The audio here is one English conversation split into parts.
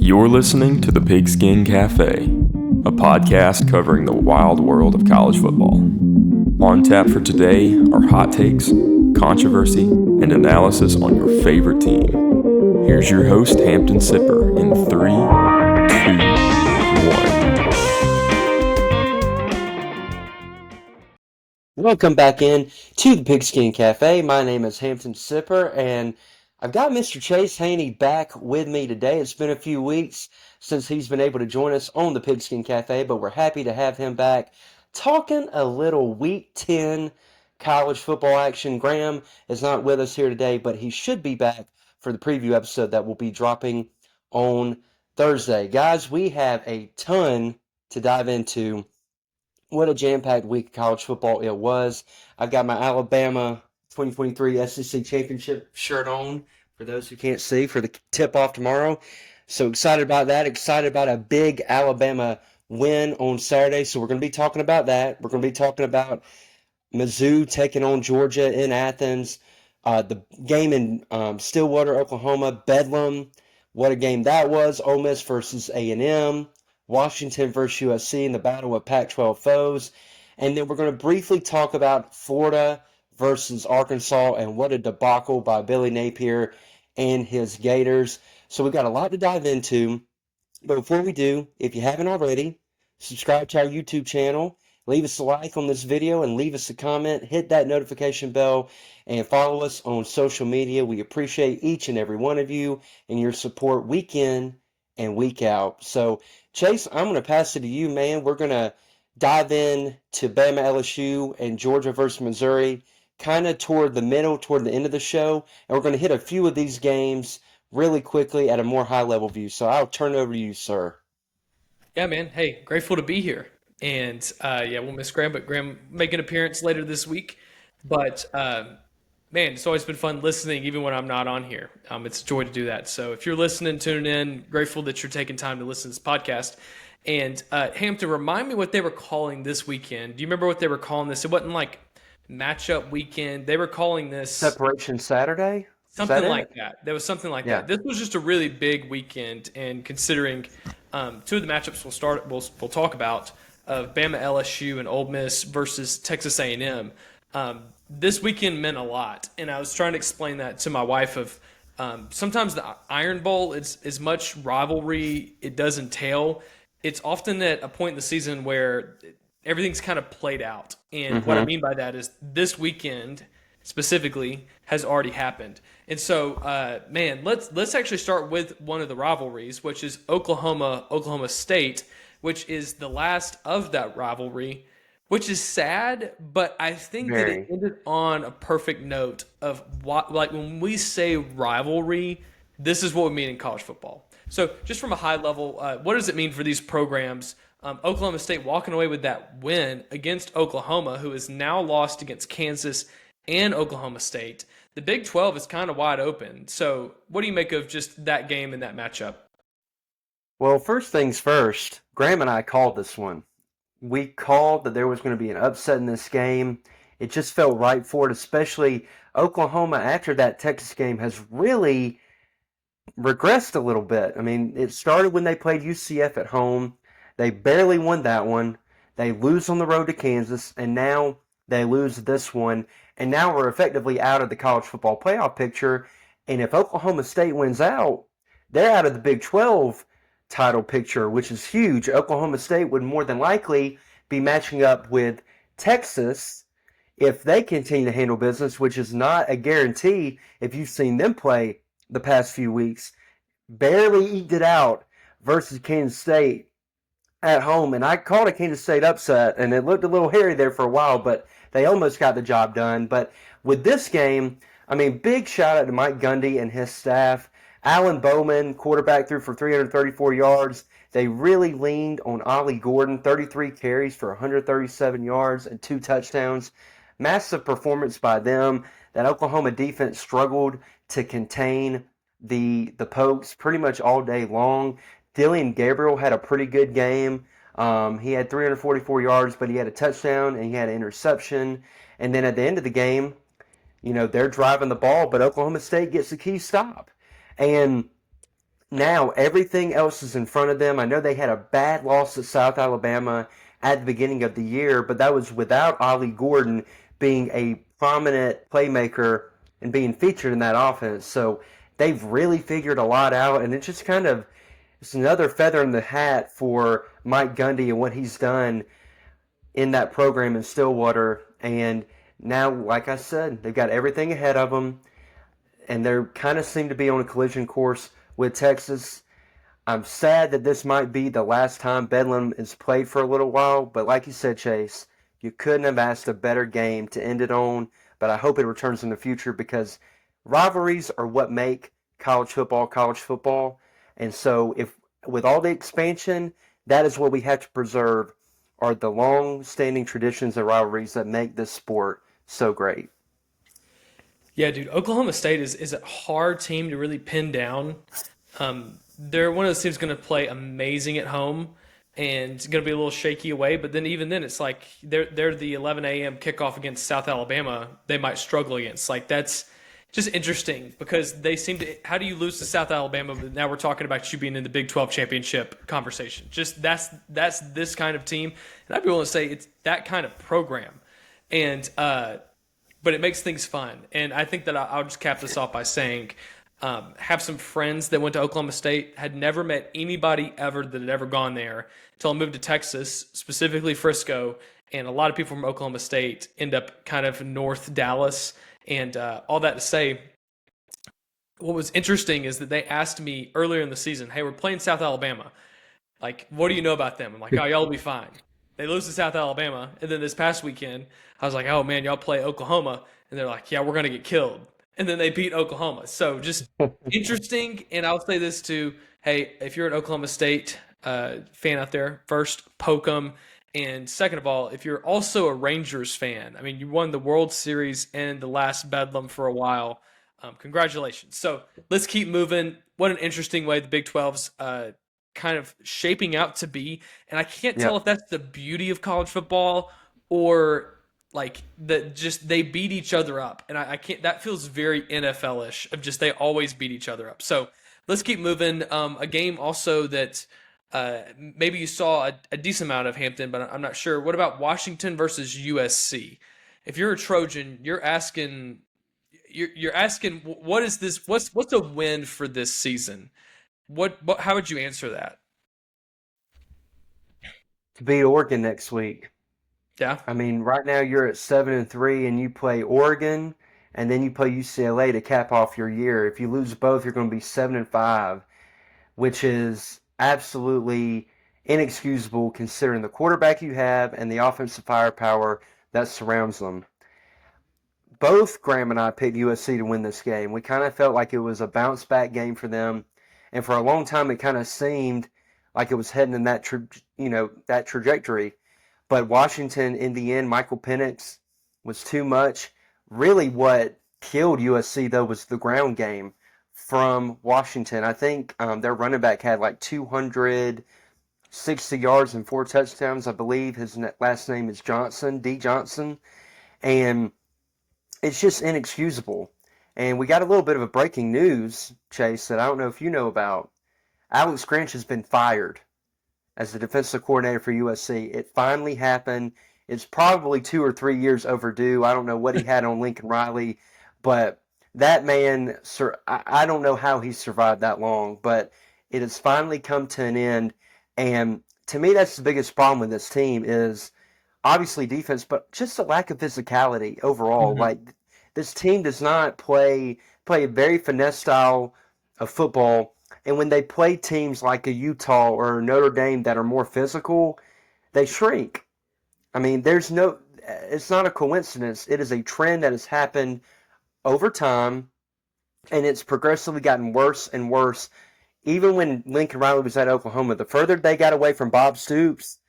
You're listening to the Pigskin Cafe, a podcast covering the wild world of college football. On tap for today are hot takes, controversy, and analysis on your favorite team. Here's your host, Hampton Sipper, in 3, 2, 1. Welcome back in to the Pigskin Cafe. My name is Hampton Sipper, and I've got Mr. Chase Haney back with me today. It's been a few weeks since he's been able to join us on the Pigskin Cafe, but we're happy to have him back talking a little Week 10 college football action. Graham is not with us here today, but he should be back for the preview episode that will be dropping on Thursday. Guys, we have a ton to dive into. What a jam-packed week of college football it was. I've got my Alabama 2023 SEC Championship shirt on, for those who can't see, for the tip-off tomorrow. So excited about that. Excited about a big Alabama win on Saturday. So we're going to be talking about that. We're going to be talking about Mizzou taking on Georgia in Athens. The game in Stillwater, Oklahoma, Bedlam. What a game that was. Ole Miss versus A&M. Washington versus USC in the battle of Pac-12 foes. And then we're going to briefly talk about Florida versus Arkansas and what a debacle by Billy Napier and his Gators. So we've got a lot to dive into. But before we do, if you haven't already, subscribe to our YouTube channel, leave us a like on this video, and leave us a comment. Hit that notification bell and follow us on social media. We appreciate each and every one of you and your support week in and week out. So, Chase, I'm going to pass it to you, man. We're going to dive in to Bama LSU and Georgia versus Missouri kind of toward the middle, toward the end of the show. And we're going to hit a few of these games really quickly at a more high-level view. So I'll turn it over to you, sir. Yeah, man. Hey, grateful to be here. And we'll miss Graham, but Graham make an appearance later this week. But man, it's always been fun listening, even when I'm not on here. It's a joy to do that. So if you're listening, tuning in, grateful that you're taking time to listen to this podcast. And Hampton, remind me what they were calling this weekend. Do you remember what they were calling this? It wasn't like matchup weekend. They were calling this Separation Saturday? something like that. There was something like Yeah. that. This was just a really big weekend, and considering two of the matchups we'll talk about of Bama LSU and Ole Miss versus Texas A&M. This weekend meant a lot, and I was trying to explain that to my wife of sometimes the Iron Bowl, it's as much rivalry it does entail. It's often at a point in the season where everything's kind of played out. And what I mean by that is this weekend specifically has already happened. And so, man, let's actually start with one of the rivalries, which is Oklahoma State, which is the last of that rivalry, which is sad, but I think that it ended on a perfect note of what, like when we say rivalry, this is what we mean in college football. So just from a high level, what does it mean for these programs? Oklahoma State walking away with that win against Oklahoma, who is now lost against Kansas and Oklahoma State. The Big 12 is kind of wide open. So what do you make of just that game and that matchup? Well, first things first, Graham and I called this one. We called that there was going to be an upset in this game. It just felt right for it, especially Oklahoma after that Texas game has really regressed a little bit. I mean, it started when they played UCF at home. They barely won that one. They lose on the road to Kansas, and now they lose this one. And now we're effectively out of the college football playoff picture. And if Oklahoma State wins out, they're out of the Big 12 title picture, which is huge. Oklahoma State would more than likely be matching up with Texas if they continue to handle business, which is not a guarantee if you've seen them play the past few weeks. Barely eked it out versus Kansas State at home. And I called a Kansas State upset, and it looked a little hairy there for a while, but they almost got the job done. But with this game, I mean, big shout out to Mike Gundy and his staff. Alan Bowman, quarterback, threw for 334 yards. They really leaned on Ollie Gordon, 33 carries for 137 yards and 2 touchdowns. Massive performance by them. That Oklahoma defense struggled to contain the Pokes pretty much all day long. Dylan Gabriel had a pretty good game. He had 344 yards, but he had a touchdown and he had an interception. And then at the end of the game, they're driving the ball, but Oklahoma State gets the key stop. And now everything else is in front of them. I know they had a bad loss at South Alabama at the beginning of the year, but that was without Ollie Gordon being a prominent playmaker and being featured in that offense. So they've really figured a lot out, and it's another feather in the hat for Mike Gundy and what he's done in that program in Stillwater. And now, like I said, they've got everything ahead of them, and they kind of seem to be on a collision course with Texas. I'm sad that this might be the last time Bedlam is played for a little while, but like you said, Chase, you couldn't have asked a better game to end it on, but I hope it returns in the future because rivalries are what make college football. And so if with all the expansion, that is what we have to preserve are the long-standing traditions and rivalries that make this sport so great. Yeah, dude, Oklahoma State is a hard team to really pin down. They're one of those teams going to play amazing at home and going to be a little shaky away. But then even then, it's like they're the 11 a.m. kickoff against South Alabama. They might struggle against. Like that's just interesting because they seem to. How do you lose to South Alabama? But now we're talking about you being in the Big 12 championship conversation. Just that's this kind of team, and I'd be willing to say it's that kind of program. And but it makes things fun. And I think that I'll just cap this off by saying, have some friends that went to Oklahoma State, had never met anybody ever that had ever gone there until I moved to Texas, specifically Frisco. And a lot of people from Oklahoma State end up kind of North Dallas. And all that to say, what was interesting is that they asked me earlier in the season, hey, we're playing South Alabama. Like, what do you know about them? I'm like, oh, y'all will be fine. They lose to South Alabama. And then this past weekend, I was like, oh, man, y'all play Oklahoma. And they're like, yeah, we're going to get killed. And then they beat Oklahoma. So just interesting. And I'll say this too. Hey, if you're an Oklahoma State fan out there, first, poke them. And second of all, if you're also a Rangers fan, I mean, you won the World Series and the last Bedlam for a while. Congratulations. So let's keep moving. What an interesting way the Big 12's kind of shaping out to be. And I can't tell if that's the beauty of college football or like that just they beat each other up. And I can't, that feels very NFL-ish of just they always beat each other up. So let's keep moving. A game also that maybe you saw a decent amount of, Hampton, but I'm not sure. What about Washington versus USC? If you're a Trojan, you're asking what is this? What's a win for this season? What how would you answer that? To beat Oregon next week. Yeah. I mean, right now you're at 7-3, and you play Oregon, and then you play UCLA to cap off your year. If you lose both, you're going to be 7-5, which is absolutely inexcusable considering the quarterback you have and the offensive firepower that surrounds them. Both Graham and I picked USC to win this game. We kind of felt like it was a bounce back game for them, and for a long time it kind of seemed like it was heading in that trajectory. But Washington, in the end, Michael Penix was too much. Really, what killed USC though was the ground game from Washington. I think their running back had like 260 yards and 4 touchdowns. I believe his last name is Johnson, D. Johnson, and it's just inexcusable. And we got a little bit of a breaking news, Chase, that I don't know if you know about. Alex Grinch has been fired as the defensive coordinator for USC. It finally happened. It's probably 2 or 3 years overdue. I don't know what he had on Lincoln Riley, but that man, I don't know how he survived that long, but it has finally come to an end. And to me, that's the biggest problem with this team is obviously defense, but just a lack of physicality overall. Mm-hmm. Like this team does not play a very finesse style of football. And when they play teams like a Utah or Notre Dame that are more physical, they shrink. I mean, it's not a coincidence. It is a trend that has happened over time, and it's progressively gotten worse and worse. Even when Lincoln Riley was at Oklahoma, the further they got away from Bob Stoops,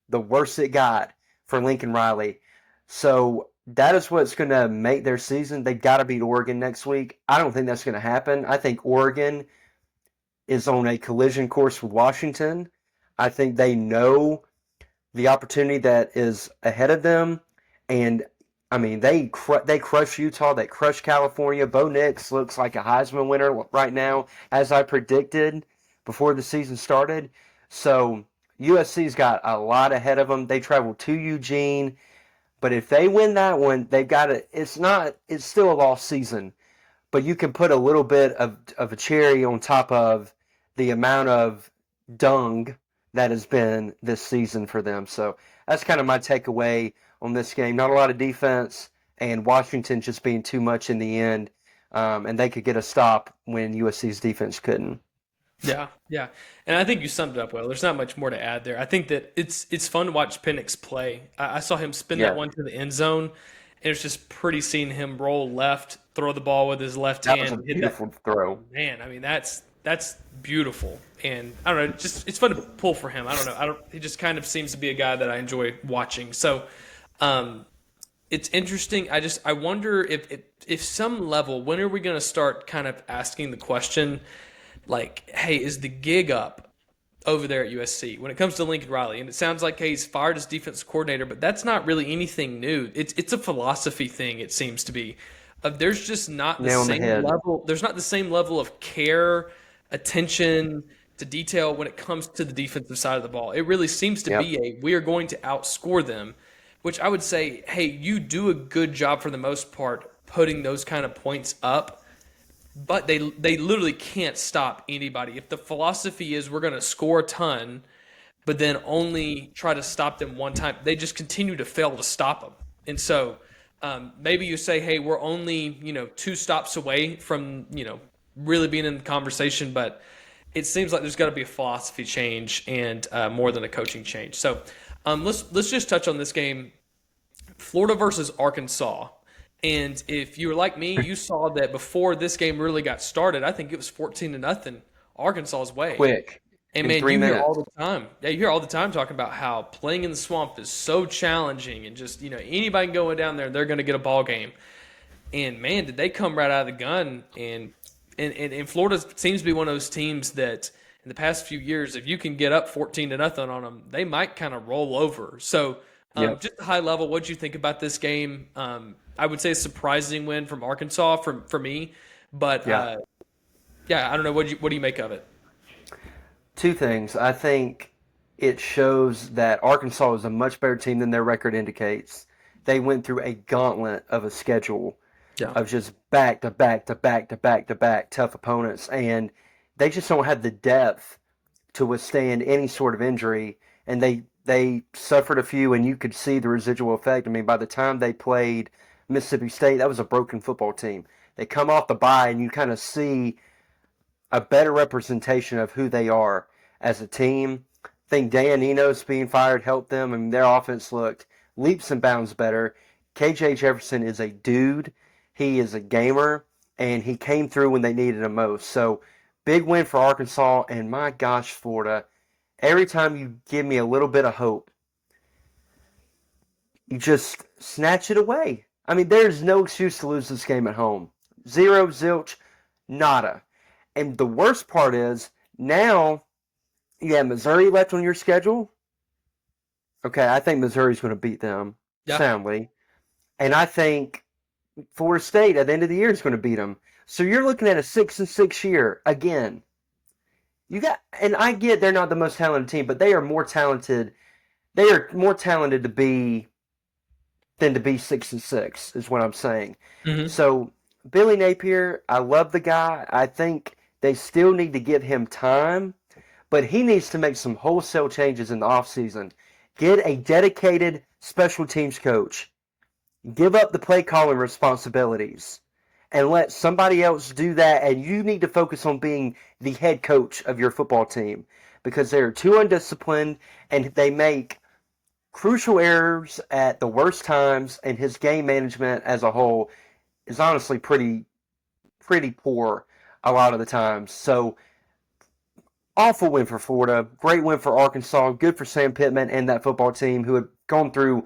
the worse it got for Lincoln Riley. So that is what's going to make their season. They've got to beat Oregon next week. I don't think that's going to happen. I think Oregon is on a collision course with Washington. I think they know the opportunity that is ahead of them. And, I mean, they crush Utah. They crush California. Bo Nix looks like a Heisman winner right now, as I predicted. before the season started. So USC's got a lot ahead of them. They travel to Eugene, but if they win that one, they've got it. It's still a lost season, but you can put a little bit of a cherry on top of the amount of dung that has been this season for them. So that's kind of my takeaway on this game. Not a lot of defense, and Washington just being too much in the end, and they could get a stop when USC's defense couldn't. Yeah, yeah, and I think you summed it up well. There's not much more to add there. I think that it's fun to watch Penix play. I saw him spin that Yeah, one to the end zone, and it's just pretty seeing him roll left, throw the ball with his left that was a hand, hit that. beautiful throw. Man, I mean that's beautiful, and I don't know, just it's fun to pull for him. I don't know, he just kind of seems to be a guy that I enjoy watching. So, um, it's interesting. I wonder if some level, when are we going to start kind of asking the question, like, hey, is the gig up over there at USC when it comes to Lincoln Riley? And it sounds like, hey, he's fired as defense coordinator, but that's not really anything new. It's a philosophy thing. It seems to be. There's just not the Nail on the same head. level. There's not the same level of care, attention to detail when it comes to the defensive side of the ball. It really seems to Yep. be we are going to outscore them, which I would say, hey, you do a good job for the most part putting those kind of points up, but they literally can't stop anybody. If the philosophy is we're going to score a ton, but then only try to stop them one time, they just continue to fail to stop them. And so maybe you say, hey, we're only 2 stops away from really being in the conversation, but it seems like there's got to be a philosophy change and more than a coaching change. So let's just touch on this game, Florida versus Arkansas. And if you were like me, you saw that before this game really got started. I think it was 14-0 Arkansas's way. Quick, And in man, three you hear all minutes. the time. Yeah, you hear all the time talking about how playing in the swamp is so challenging, and just anybody going down there, they're going to get a ball game. And man, did they come right out of the gun? And Florida seems to be one of those teams that in the past few years, if you can get up 14-0 on them, they might kind of roll over. So Yep. just a high level, what do you think about this game? I would say a surprising win from Arkansas for me, but Yeah. yeah, I don't know. What do you make of it? Two things. I think it shows that Arkansas is a much better team than their record indicates. They went through a gauntlet of a schedule Yeah. of just back to back to back to back to back tough opponents, and they just don't have the depth to withstand any sort of injury. And they suffered a few, and you could see the residual effect. I mean, by the time they played Mississippi State, that was a broken football team. They come off the bye, and you kind of see a better representation of who they are as a team. I think Dan Enos being fired helped them. I mean, their offense looked leaps and bounds better. KJ Jefferson is a dude. He is a gamer, and he came through when they needed him most. So, big win for Arkansas, and my gosh, Florida. Every time you give me a little bit of hope, you just snatch it away. I mean, there's no excuse to lose this game at home. Zero, zilch, nada. And the worst part is now you have Missouri left on your schedule. Okay, I think Missouri's going to beat them Yeah. soundly. And I think Florida State at the end of the year is going to beat them. So you're looking at a 6-6 year again. And I get they're not the most talented team, but they are more talented. They are more talented to be than to be 6-6 is what I'm saying. Hmm. So Billy Napier, I love the guy. I think they still need to give him time, but he needs to make some wholesale changes in the offseason. Get a dedicated special teams coach. Give up the play calling responsibilities and let somebody else do that. And you need to focus on being the head coach of your football team because they're too undisciplined and they make crucial errors at the worst times. And his game management as a whole is honestly pretty poor a lot of the times. So awful win for Florida, great win for Arkansas, good for Sam Pittman and that football team who had gone through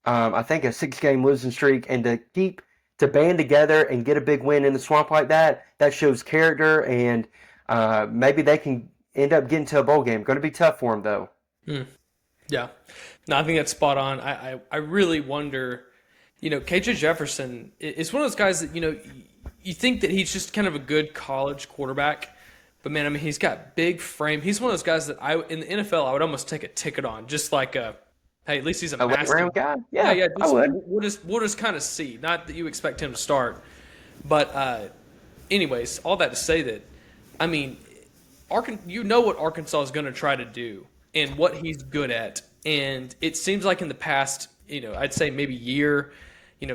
I think a 6-game losing streak, and to band together and get a big win in the swamp like that shows character, and maybe they can end up getting to a bowl game. Going to be tough for them though. Yeah. No, I think that's spot on. I really wonder, KJ Jefferson is one of those guys that, you think that he's just kind of a good college quarterback, But man, I mean, he's got big frame. He's one of those guys that in the NFL I would almost take a ticket on, just like hey, at least he's a A late massive. round guy? Yeah, Yeah, yeah. I Just would. we'll just kind of see. Not that you expect him to start, but anyways, all that to say that, I mean, you know what Arkansas is going to try to do and what he's good at, and it seems like in the past, I'd say maybe year,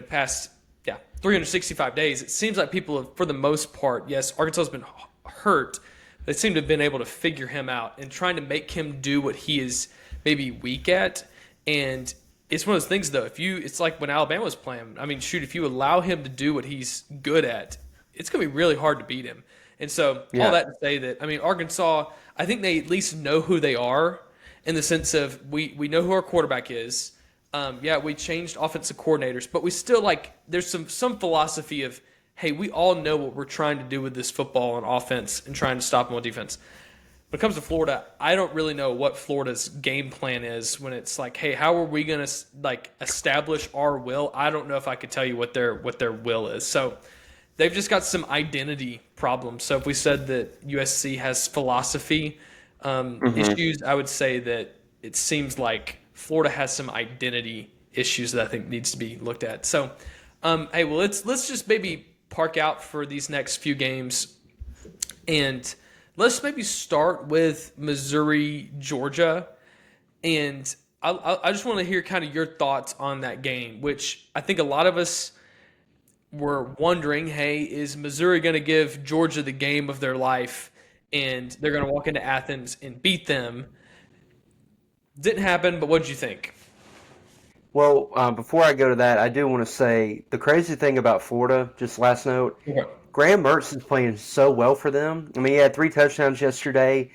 past 365 days, it seems like people have, for the most part, yes, Arkansas has been hurt. They seem to have been able to figure him out and trying to make him do what he is maybe weak at. And it's one of those things, though. It's like when Alabama was playing. I mean, shoot, if you allow him to do what he's good at, it's going to be really hard to beat him. And so, all Yeah. that to say that, I mean, Arkansas, I think they at least know who they are in the sense of we know who our quarterback is. We changed offensive coordinators, but we still there's some philosophy of, hey, we all know what we're trying to do with this football on offense and trying to stop them on defense. When it comes to Florida, I don't really know what Florida's game plan is when it's like, hey, how are we going to establish our will? I don't know if I could tell you what their will is. So they've just got some identity problems. So if we said that USC has philosophy issues, I would say that it seems like Florida has some identity issues that I think needs to be looked at. So, hey, well, let's just maybe park out for these next few games, and let's maybe start with Missouri, Georgia, and I just want to hear kind of your thoughts on that game, which I think a lot of us were wondering, hey, is Missouri going to give Georgia the game of their life, and they're going to walk into Athens and beat them? Didn't happen, but what did you think? Well, before I go to that, I do want to say the crazy thing about Florida, just last note, Okay. Graham Mertz is playing so well for them. I mean, he had 3 touchdowns yesterday.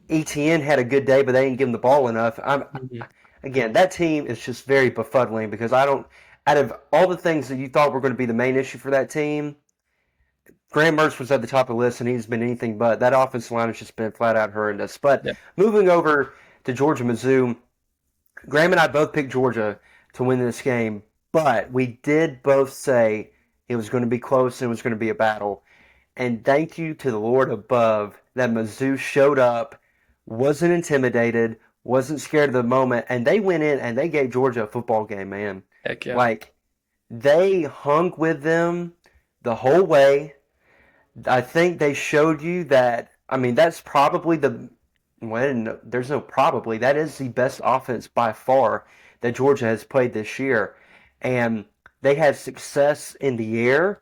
ETN had a good day, but they didn't give him the ball enough. Again, that team is just very befuddling because out of all the things that you thought were going to be the main issue for that team, Graham Mertz was at the top of the list, and he's been anything but. That offensive line has just been flat out horrendous. But Yeah. moving over to Georgia Mizzou, Graham and I both picked Georgia to win this game, but we did both say it was going to be close and it was going to be a battle. And thank you to the Lord above that Mizzou showed up, wasn't intimidated, wasn't scared of the moment, and they went in and they gave Georgia a football game, man. Heck yeah. Like, they hung with them the whole way. I think they showed you that, I mean, that's probably there's no probably, that is the best offense by far that Georgia has played this year. And they had success in the air,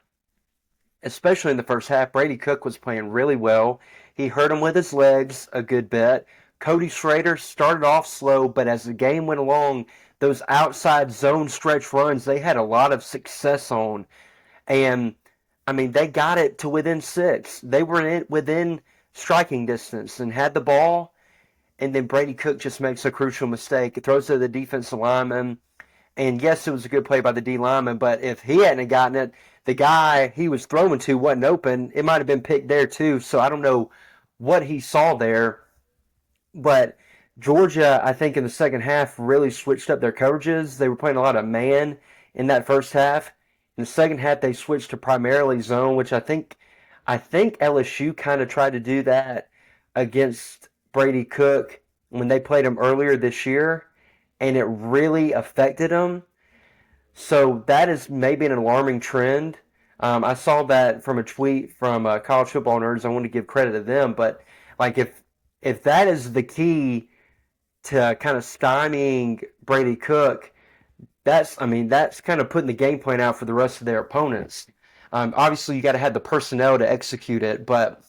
especially in the first half. Brady Cook was playing really well. He hurt him with his legs a good bit. Cody Schrader started off slow, but as the game went along, those outside zone stretch runs, they had a lot of success on. And, I mean, they got it to within 6. They were within striking distance and had the ball, and then Brady Cook just makes a crucial mistake. It throws to the defensive lineman, and yes, it was a good play by the D lineman, but if he hadn't gotten it, the guy he was throwing to wasn't open. It might have been picked there too, so I don't know what he saw there. But Georgia, I think in the second half, really switched up their coverages. They were playing a lot of man in that first half. In the second half, they switched to primarily zone, which I think LSU kind of tried to do that against Brady Cook when they played him earlier this year, and it really affected them. So that is maybe an alarming trend. I saw that from a tweet from College Football Nerds. I want to give credit to them, but like if that is the key to kind of stymieing Brady Cook, that's kind of putting the game plan out for the rest of their opponents. Obviously, you got to have the personnel to execute it, but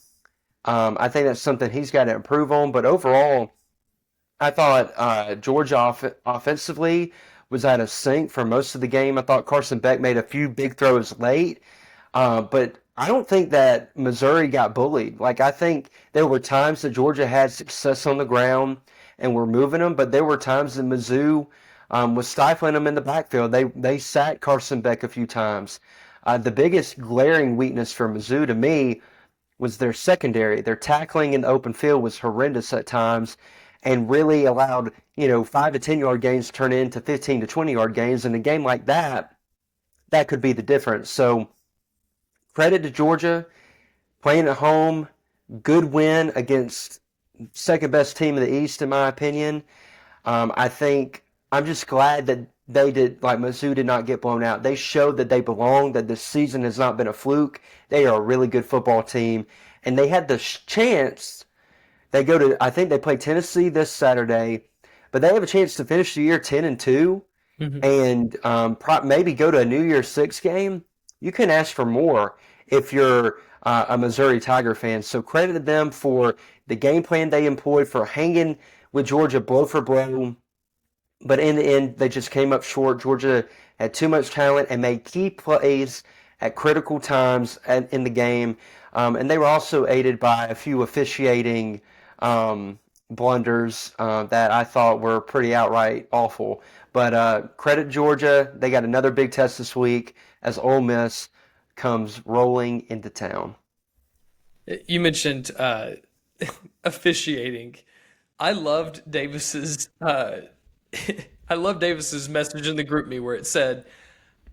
I think that's something he's got to improve on. But overall, I thought Georgia offensively was out of sync for most of the game. I thought Carson Beck made a few big throws late, but I don't think that Missouri got bullied. Like, I think there were times that Georgia had success on the ground and were moving them, but there were times that Mizzou was stifling them in the backfield. They sacked Carson Beck a few times. The biggest glaring weakness for Mizzou to me was their secondary. Their tackling in the open field was horrendous at times and really allowed, 5 to 10 yard gains to turn into 15 to 20 yard gains. In a game like that, that could be the difference. So credit to Georgia, playing at home, good win against second best team in the East, in my opinion. I think I'm just glad that Mizzou did not get blown out. They showed that they belong, that this season has not been a fluke. They are a really good football team, and they had the chance. I think they play Tennessee this Saturday, but they have a chance to finish the year 10-2 and maybe go to a New Year's Six game. You can ask for more if you're a Missouri Tiger fan. So credit to them for the game plan they employed for hanging with Georgia blow for blow. But in the end, they just came up short. Georgia had too much talent and made key plays at critical times in the game. And they were also aided by a few officiating blunders that I thought were pretty outright awful. But credit Georgia. They got another big test this week as Ole Miss comes rolling into town. You mentioned officiating. I loved Davis's I love Davis's message in the group me where it said,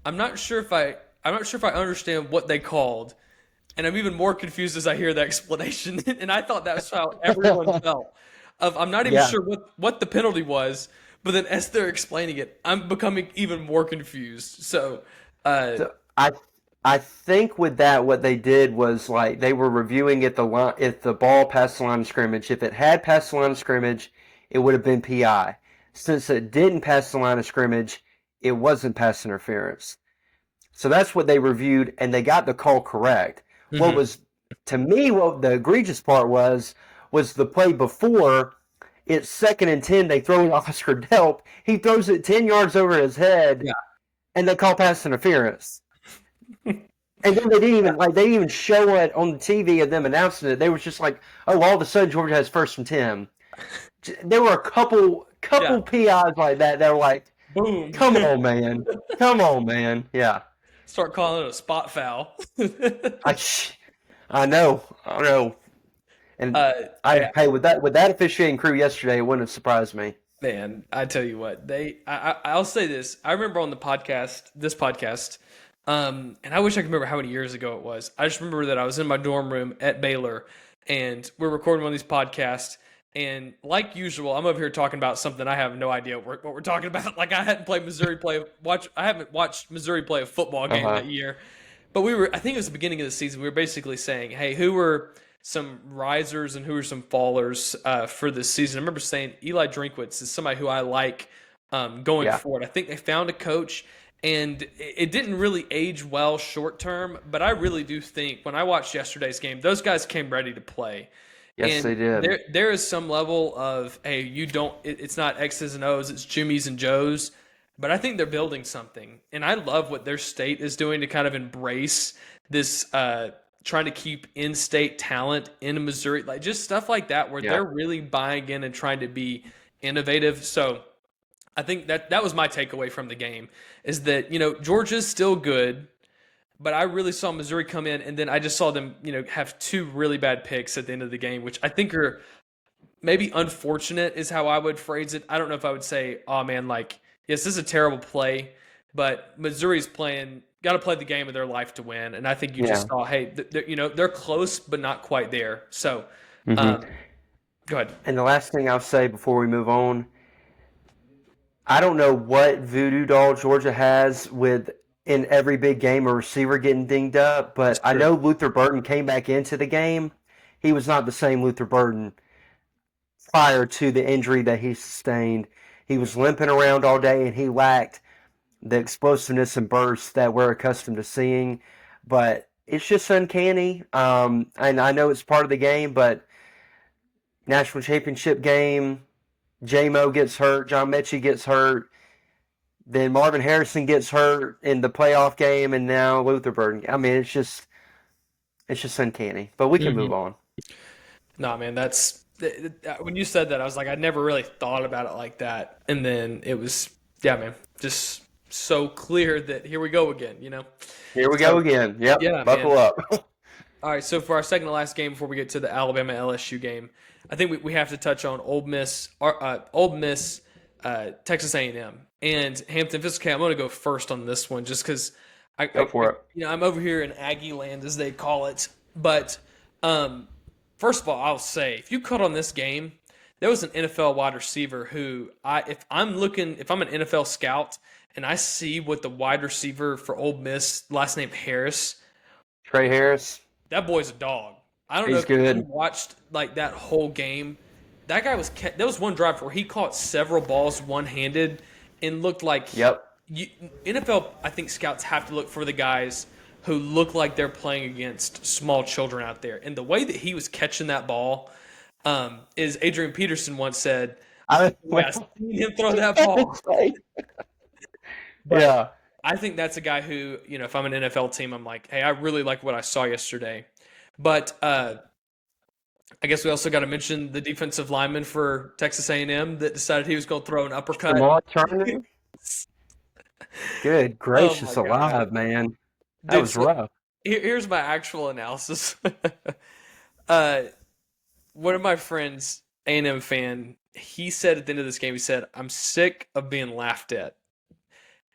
I'm not sure if I understand what they called, and I'm even more confused as I hear the explanation." And I thought that's how everyone felt. I'm not even sure what the penalty was, but then as they're explaining it, I'm becoming even more confused. So I think with that, what they did was like they were reviewing if the ball passed the line of scrimmage. If it had passed the line of scrimmage, it would have been PI. Since it didn't pass the line of scrimmage, it wasn't pass interference. So that's what they reviewed, and they got the call correct. What was, to me, what the egregious part was the play before. It's 2nd and 10. They throw it off Oscar Delp. He throws it 10 yards over his head, and they call pass interference. And then they didn't even show it on the TV of them announcing it. They were just like, oh, all of a sudden Georgia has 1st and 10. There were a couple PIs like that were like, boom. Come on, man. Come on, man. Yeah. Start calling it a spot foul. I know. And hey, with that officiating crew yesterday, it wouldn't have surprised me. Man, I tell you what, I'll say this. I remember on this podcast, and I wish I could remember how many years ago it was. I just remember that I was in my dorm room at Baylor, and we're recording one of these podcasts, and like usual, I'm over here talking about something I have no idea what we're talking about. Like I haven't watched Missouri play a football game that year. But I think it was the beginning of the season, we were basically saying, hey, who were some risers and who were some fallers for this season? I remember saying Eli Drinkwitz is somebody who I like going forward. I think they found a coach, and it didn't really age well short term, but I really do think when I watched yesterday's game, those guys came ready to play. Yes, they did. There is some level of, hey, it's not X's and O's, it's Jimmy's and Joe's. But I think they're building something. And I love what their state is doing to kind of embrace this trying to keep in-state talent in Missouri. Like just stuff like that where they're really buying in and trying to be innovative. So I think that was my takeaway from the game is that, Georgia's still good. But I really saw Missouri come in, and then I just saw them, have 2 really bad picks at the end of the game, which I think are maybe unfortunate is how I would phrase it. I don't know if I would say, oh, man, like, yes, this is a terrible play, but Missouri's got to play the game of their life to win. And I think you just saw, hey, they're close, but not quite there. So go ahead. And the last thing I'll say before we move on, I don't know what voodoo doll Georgia has with in every big game a receiver getting dinged up, but I know Luther Burton came back into the game. He was not the same Luther Burton prior to the injury that he sustained. He was limping around all day, and he lacked the explosiveness and burst that we're accustomed to seeing. But it's just uncanny. And I know it's part of the game, but national championship game, J-Mo gets hurt, John Mechie gets hurt, then Marvin Harrison gets hurt in the playoff game, and now Luther Burden. I mean, it's just uncanny. But we can move on. No, man, when you said that, I was like, I never really thought about it like that. And then it was, man, just so clear that here we go again, Here we go again. Yep, buckle up. All right, so for our second to last game before we get to the Alabama LSU game, I think we have to touch on Ole Miss, Texas A&M. And Hampton, if it's okay, I'm going to go first on this one just because Go for it. I'm over here in Aggie land, as they call it. But First of all, I'll say if you caught on this game, there was an NFL wide receiver who if I'm an NFL scout and I see what the wide receiver for Ole Miss, last name Harris, Trey Harris, that boy's a dog. I don't know he's if you good. watched like that whole game. That guy there was one drive where he caught several balls one-handed and looked like Yep. NFL, I think scouts have to look for the guys who look like they're playing against small children out there. And the way that he was catching that ball, is Adrian Peterson once said, I seen him throw that ball. But yeah. I think that's a guy who, if I'm an NFL team, I'm like, hey, I really like what I saw yesterday. But I guess we also got to mention the defensive lineman for Texas A&M that decided he was going to throw an uppercut. Jamal Turner. Good gracious Oh my God. alive, man. That Dude, was rough. Here's my actual analysis. One of my friends, A&M fan, he said at the end of this game, he said, "I'm sick of being laughed at."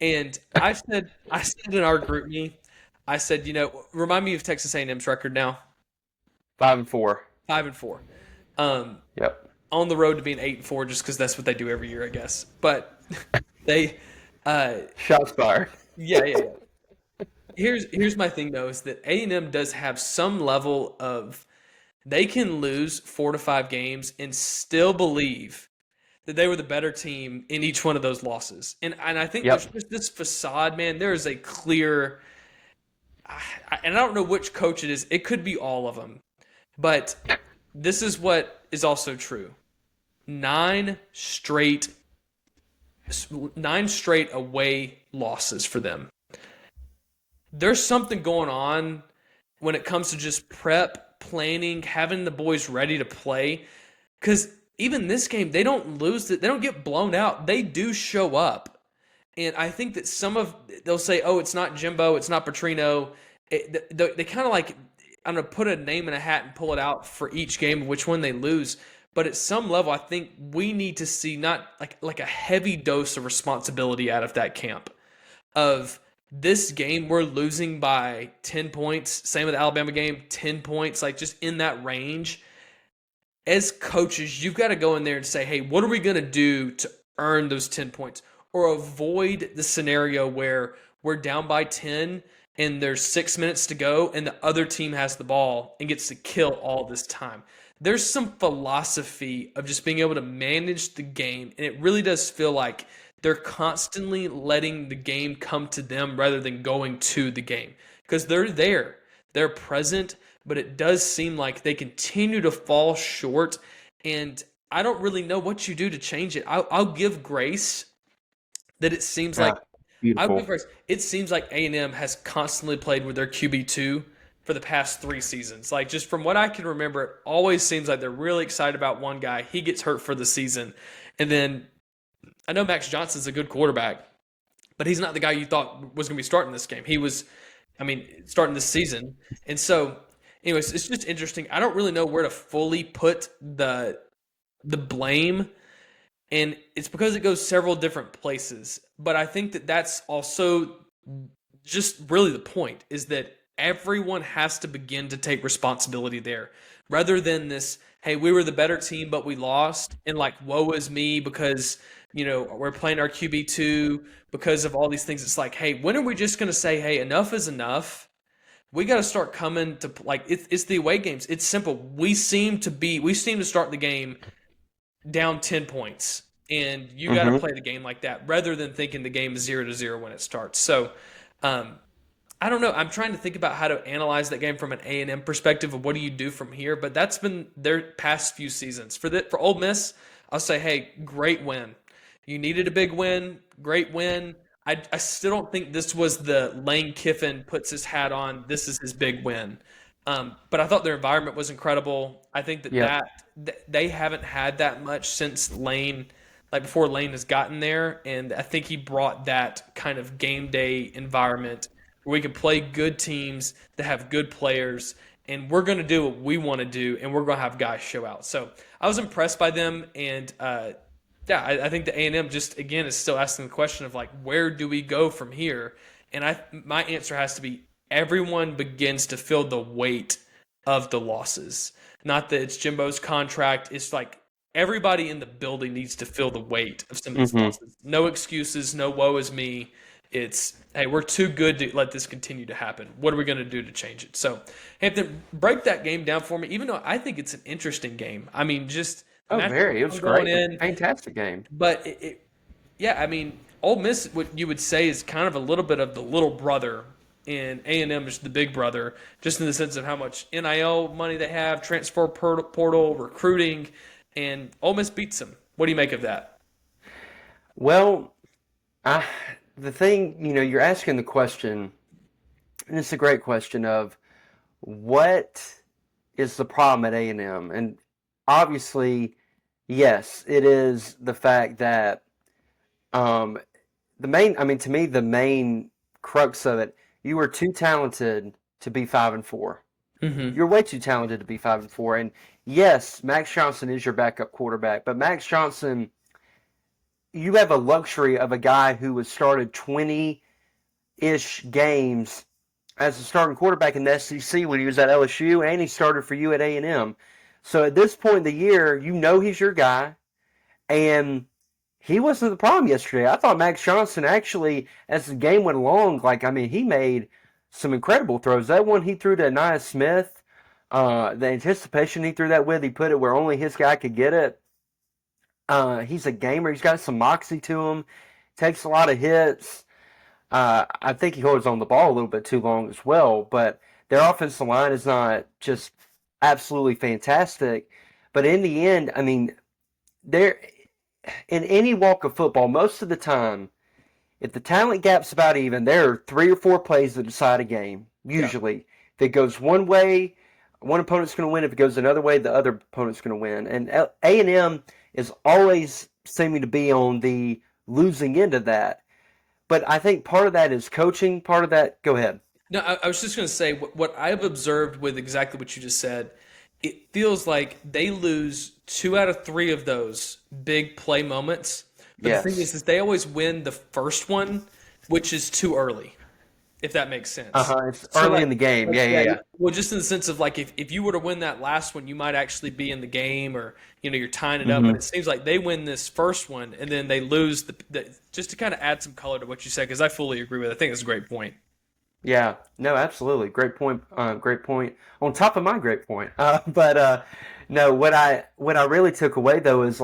And I said in our group me, I said, remind me of Texas A&M's record now. 5-4. 5-4. Yep. On the road to being 8-4, just because that's what they do every year, I guess. But they, Shots fired. yeah. Here's my thing though, is that A&M does have some level of, they can lose 4 to 5 games and still believe that they were the better team in each one of those losses. And I think Yep. there's just this facade, man. There is a clear, and I don't know which coach it is. It could be all of them. But this is what is also true. 9 straight away losses for them. There's something going on when it comes to just prep, planning, having the boys ready to play. Because even this game, they don't lose it. They don't get blown out. They do show up. And I think that they'll say, oh, it's not Jimbo, it's not Petrino. They kind of like, I'm going to put a name in a hat and pull it out for each game, which one they lose. But at some level, I think we need to see not like a heavy dose of responsibility out of that camp. Of this game, we're losing by 10 points. Same with the Alabama game, 10 points, like just in that range. As coaches, you've got to go in there and say, hey, what are we going to do to earn those 10 points? Or avoid the scenario where we're down by 10 and there's 6 minutes to go and the other team has the ball and gets to kill all this time. There's some philosophy of just being able to manage the game, and it really does feel like they're constantly letting the game come to them rather than going to the game. Because they're there. They're present, but it does seem like they continue to fall short, and I don't really know what you do to change it. I'll give grace that it seems like Beautiful. it seems like A&M has constantly played with their QB2 for the past 3 seasons. Like, just from what I can remember, it always seems like they're really excited about one guy. He gets hurt for the season. And then I know Max Johnson's a good quarterback, but he's not the guy you thought was going to be starting this game. He was, starting this season. And so, anyways, it's just interesting. I don't really know where to fully put the blame, and it's because it goes several different places. But I think that that's also just really the point, is that everyone has to begin to take responsibility there, rather than this, hey, we were the better team, but we lost, and like, woe is me because, we're playing our QB2 because of all these things. It's like, hey, when are we just going to say, hey, enough is enough? We got to start coming to, like, it's the away games. It's simple. We seem to start the game down 10 points, and you got to play the game like that rather than thinking the game is 0-0 when it starts. So, I don't know. I'm trying to think about how to analyze that game from an A&M perspective of what do you do from here, but that's been their past few seasons. For Ole Miss, I'll say, hey, great win. You needed a big win, great win. I still don't think this was the Lane Kiffin puts his hat on, this is his big win. But I thought their environment was incredible. I think that they haven't had that much since Lane, like before Lane has gotten there, and I think he brought that kind of game day environment where we can play good teams that have good players, and we're going to do what we want to do, and we're going to have guys show out. So I was impressed by them, and I think the A&M just, again, is still asking the question of, like, where do we go from here? And my answer has to be everyone begins to feel the weight of the losses. Not that it's Jimbo's contract. It's like everybody in the building needs to feel the weight of some of these losses. No excuses, no woe is me. It's, hey, we're too good to let this continue to happen. What are we going to do to change it? So, Hampton, break that game down for me, even though I think it's an interesting game. I mean, just Oh, very. It was going great. in. Fantastic game. But, yeah, I mean, Ole Miss, what you would say, is kind of a little bit of the little brother, and A&M is the big brother, just in the sense of how much NIL money they have, transfer portal, recruiting, and Ole Miss beats them. What do you make of that? Well, the thing, you're asking the question, and it's a great question of what is the problem at A&M? And obviously, yes, it is the fact that to me, the main crux of it, you were too talented to be 5-4. You're way too talented to be 5-4. And yes, Max Johnson is your backup quarterback, but Max Johnson, you have a luxury of a guy who has started 20-ish games as a starting quarterback in the SEC when he was at LSU, and he started for you at A&M. So at this point in the year, he's your guy, and he wasn't the problem yesterday. I thought Max Johnson actually, as the game went along, he made some incredible throws. That one he threw to Anaya Smith, the anticipation he threw that with, he put it where only his guy could get it. He's a gamer. He's got some moxie to him. Takes a lot of hits. I think he holds on the ball a little bit too long as well. But their offensive line is not just absolutely fantastic. But in the end, they're in any walk of football, most of the time, if the talent gap's about even, there are 3 or 4 plays that decide a game. Usually, if it goes one way, one opponent's going to win. If it goes another way, the other opponent's going to win. And A&M is always seeming to be on the losing end of that. But I think part of that is coaching. Part of that, go ahead. No, I was just going to say what I've observed with exactly what you just said. It feels like they lose 2 out of 3 of those big play moments. But Yes. the thing is they always win the first one, which is too early, if that makes sense. It's early in the game. Yeah. Well, just in the sense of if you were to win that last one, you might actually be in the game, or you're tying it up. But it seems like they win this first one and then they lose the just to kind of add some color to what you said, because I fully agree with it. I think it's a great point. Yeah, no, absolutely. Great point. Great point. On top of my great point. No, what I really took away though is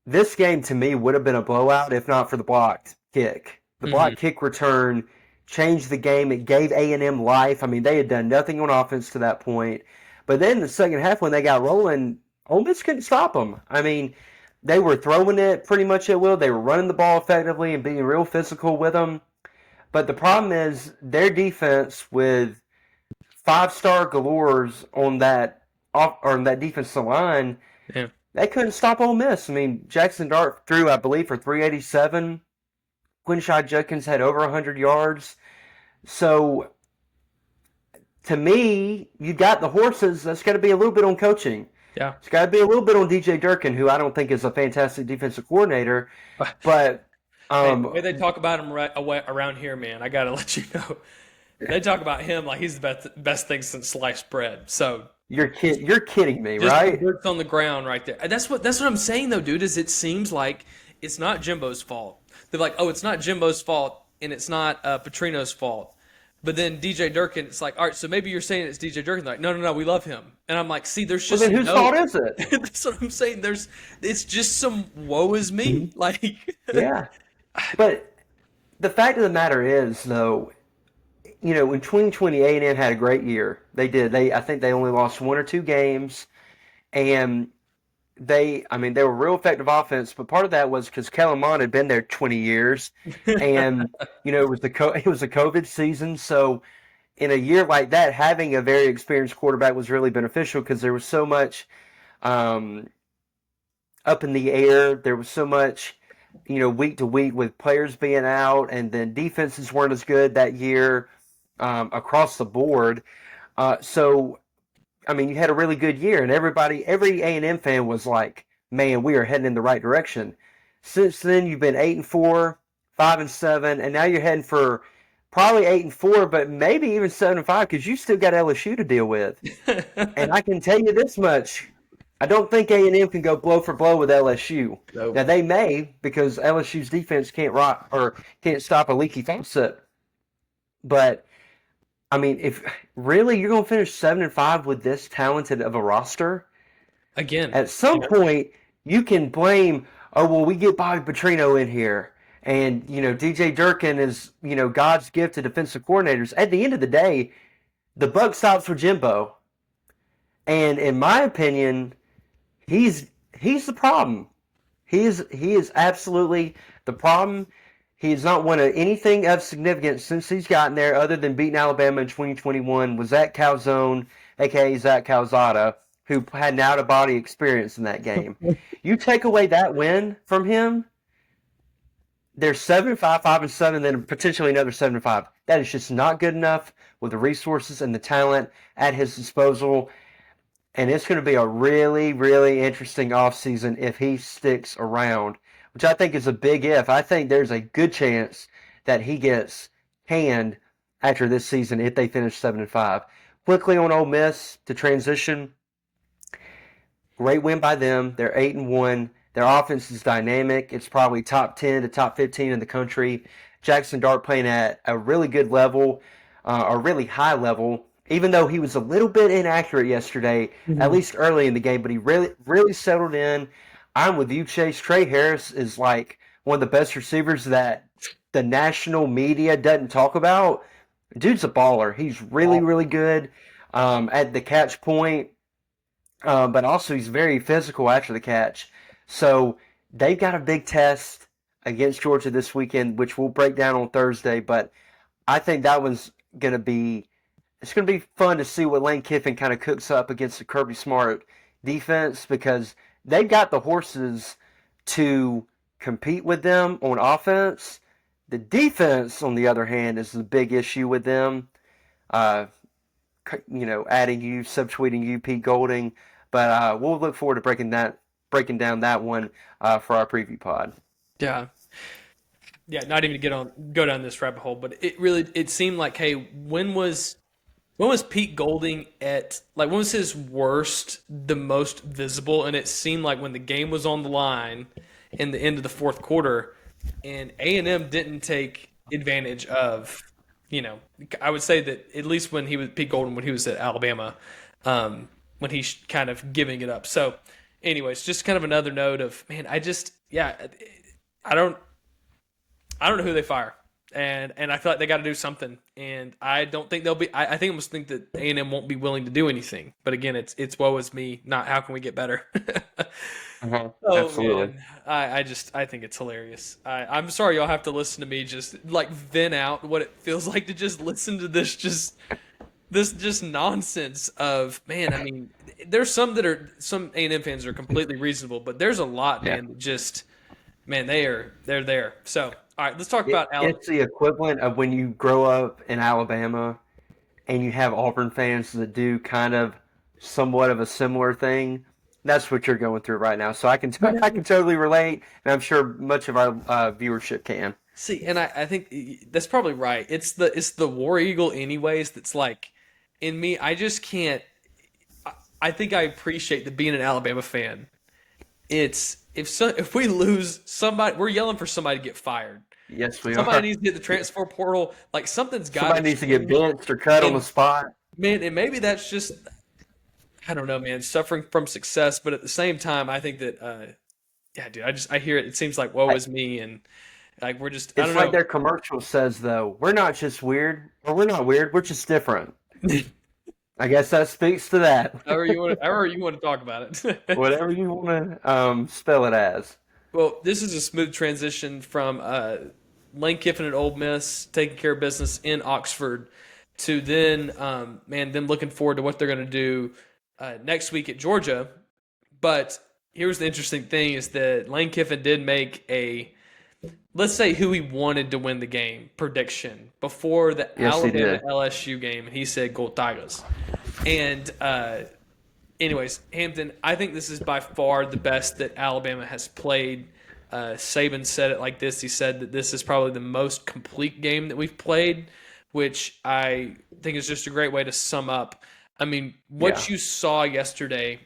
this game to me would have been a blowout if not for the blocked kick. The blocked kick return changed the game. It gave A&M life. They had done nothing on offense to that point. But then the second half when they got rolling, Ole Miss couldn't stop them. They were throwing it pretty much at will. They were running the ball effectively and being real physical with them. But the problem is their defense with 5-star galores on that defensive line, they couldn't stop Ole Miss. Jackson Dart threw, I believe, for 387. Quinshai Judkins had over 100 yards. So, to me, you got the horses. That's got to be a little bit on coaching. Yeah. It's got to be a little bit on DJ Durkin, who I don't think is a fantastic defensive coordinator. But hey, the way they talk about him around here, man, I got to let you know. They talk about him like he's the best thing since sliced bread. So you're kidding me, just right? Just on the ground right there. That's what I'm saying though, dude. Is it seems like it's not Jimbo's fault. They're like, oh, it's not Jimbo's fault and it's not Petrino's fault. But then DJ Durkin, it's like, all right, so maybe you're saying it's DJ Durkin. They're like, no, we love him. And I'm like, see, there's just then whose fault is it? That's what I'm saying. It's just some woe is me. Yeah. But the fact of the matter is, though, in 2020, A&M had a great year. They did. I think they only lost 1 or 2 games, and they were real effective offense. But part of that was because Kellen Mond had been there 20 years, and it was a COVID season. So in a year like that, having a very experienced quarterback was really beneficial because there was so much up in the air. There was so much. Week to week with players being out, and then defenses weren't as good that year across the board. So, you had a really good year, and every A&M fan was like, man, we are heading in the right direction. Since then, you've been 8-4, 5-7, and now you're heading for probably 8-4, but maybe even 7-5 because you still got LSU to deal with. And I can tell you this much: I don't think A&M can go blow for blow with LSU. Nope. Now they may because LSU's defense can't stop a leaky faucet. But I mean, if really you're going to finish 7-5 with this talented of a roster, Again, at some point you can blame. Oh well, we get Bobby Petrino in here, and DJ Durkin is God's gift to defensive coordinators. At the end of the day, the buck stops with Jimbo, and in my opinion, he's the problem. He is absolutely the problem. He has not won anything of significance since he's gotten there, other than beating Alabama in 2021. Was Zach Calzone, a.k.a. Zach Calzada, who had an out-of-body experience in that game. You take away that win from him, they're 7-5, 5-7, then potentially another 7-5. That is just not good enough with the resources and the talent at his disposal. And it's going to be a really, really interesting offseason if he sticks around, which I think is a big if. I think there's a good chance that he gets canned after this season if they finish 7-5. Quickly on Ole Miss to transition. Great win by them. They're 8-1. Their offense is dynamic. It's probably top 10 to top 15 in the country. Jackson Dart playing at a really good level, a really high level. Even though he was a little bit inaccurate yesterday, at least early in the game, but he really settled in. I'm with you, Chase. Trey Harris is like one of the best receivers that the national media doesn't talk about. Dude's a baller. He's really, really good at the catch point, but also he's very physical after the catch. So they've got a big test against Georgia this weekend, which we'll break down on Thursday. But I think that one's going to be – it's going to be fun to see what Lane Kiffin kind of cooks up against the Kirby Smart defense, because they've got the horses to compete with them on offense. The defense, on the other hand, is the big issue with them. Adding you, subtweeting you, Pete Golding. But we'll look forward to breaking down that one for our preview pod. Yeah. Yeah, not even to go down this rabbit hole, but it seemed like, hey, when was Pete Golding when was his worst, the most visible? And it seemed like when the game was on the line in the end of the fourth quarter, and A&M didn't take advantage of, I would say that at least when Pete Golding, when he was at Alabama, when he's kind of giving it up. So anyways, just kind of another note of, man, I don't know who they fire. And I feel like they got to do something, and I don't think they'll be. I think almost think that A&M won't be willing to do anything. But again, it's woe is me, not how can we get better. Absolutely. Man. I think it's hilarious. I'm sorry y'all have to listen to me just like vent out what it feels like to just listen to this nonsense of, man. I mean, there's some A&M fans are completely reasonable, but there's a lot, man. That just, man, they're there. So. All right, let's talk about Alabama. It's the equivalent of when you grow up in Alabama and you have Auburn fans that do kind of somewhat of a similar thing. That's what you're going through right now. So I can totally relate, and I'm sure much of our viewership can. See, and I think that's probably right. It's the War Eagle anyways that's like, in me, I just can't. I think I appreciate the being an Alabama fan. It's if we lose somebody, we're yelling for somebody to get fired. Yes, we are. Somebody needs to get the transfer portal. Like something's got. Somebody needs to get benched or cut on the spot. Man, and maybe that's just, I don't know, man, suffering from success. But at the same time, I think that, dude, I hear it. It seems like woe is me, and like we're just. It's like their commercial says, though. We're not just weird, or we're not weird. We're just different. I guess that speaks to that. However you want to talk about it. Whatever you want to spell it as. Well, this is a smooth transition from Lane Kiffin at Ole Miss taking care of business in Oxford to then, them looking forward to what they're going to do next week at Georgia. But here's the interesting thing is that Lane Kiffin did make let's say who he wanted to win the game prediction before the Alabama LSU game, and he said Gold Tigers. And anyways, Hampton, I think this is by far the best that Alabama has played. Saban said it like this. He said that this is probably the most complete game that we've played. which I think is just a great way to sum up. I mean, Yeah. what you saw yesterday,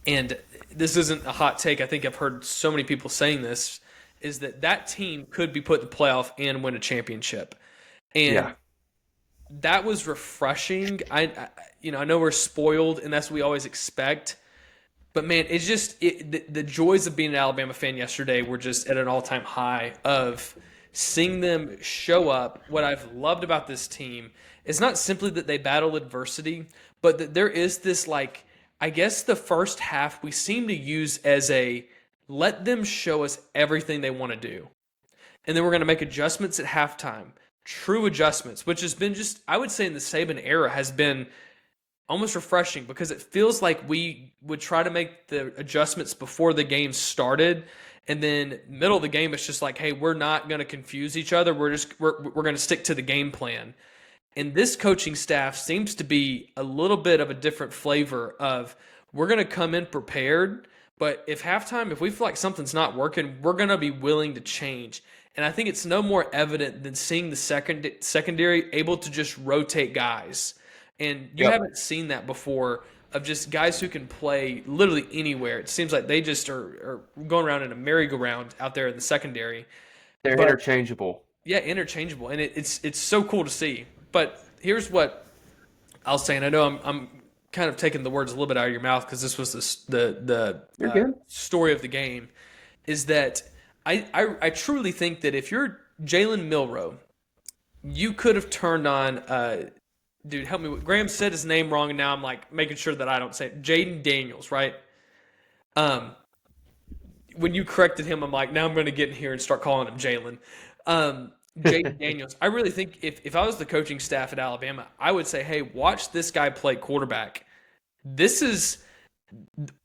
and this isn't a hot take, I think I've heard so many people saying this, is that that team could be put in the playoff and win a championship. Yeah. And that was refreshing. I know we're spoiled, and that's what we always expect. But man, it's just the joys of being an Alabama fan yesterday were just at an all-time high of seeing them show up. What I've loved about this team is not simply that they battle adversity, but that there is this, like, I guess the first half we seem to use as a let them show us everything they want to do. And then we're going to make adjustments at halftime. True adjustments, which has been just, I would say in the Saban era, has been almost refreshing because it feels like we would try to make the adjustments before the game started, and then middle of the game it's just like, hey, we're not going to confuse each other. We're going to stick to the game plan. And this coaching staff seems to be a little bit of a different flavor of we're going to come in prepared, but if we feel like something's not working, we're going to be willing to change. And I think it's no more evident than seeing the secondary able to just rotate guys. And you Yep. haven't seen that before of just guys who can play literally anywhere. It seems like they just are going around in a merry-go-round out there in the secondary. They're But interchangeable. yeah, interchangeable, and it's so cool to see. But here's what I'll say, and I know I'm kind of taking the words a little bit out of your mouth because this was the You're good. story of the game, is that I truly think that if you're Jalen Milroe, you could have turned on. Dude, help me. Graham said his name wrong, and now I'm like making sure that I don't say it. Jaden Daniels, right? When you corrected him, I'm like, now I'm going to get in here and start calling him Jalen. Jaden Daniels. I really think if I was the coaching staff at Alabama, I would say, hey, watch this guy play quarterback. This is,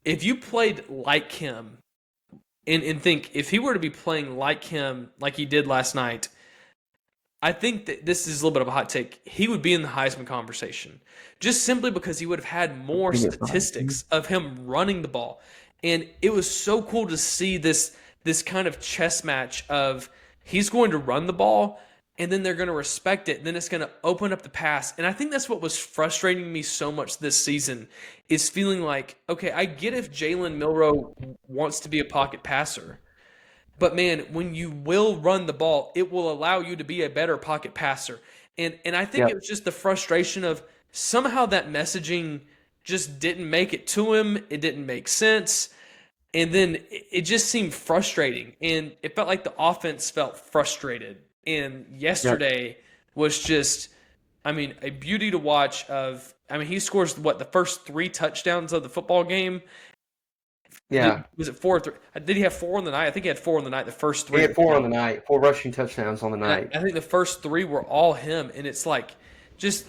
if you played like him, and think if he were to be playing like him, like he did last night, I think that this is a little bit of a hot take. He would be in the Heisman conversation just simply because he would have had more statistics of him running the ball. And it was so cool to see this kind of chess match of he's going to run the ball and then they're going to respect it. Then it's going to open up the pass. And I think that's what was frustrating me so much this season is feeling like, okay, I get if Jalen Milroe wants to be a pocket passer. But man, when you will run the ball, it will allow you to be a better pocket passer. And I think it Yep. was just the frustration of somehow that messaging just didn't make it to him. It didn't make sense. And then it just seemed frustrating. And it felt like the offense felt frustrated. And yesterday was just, I mean, a beauty to watch he scores the first 3 touchdowns of the football game. Yeah. Was it 4 or 3? Did he have 4 on the night? I think he had 4 on the night. The first 3. He had 4 on the night, 4 rushing touchdowns on the night. I think the first 3 were all him, and it's like, just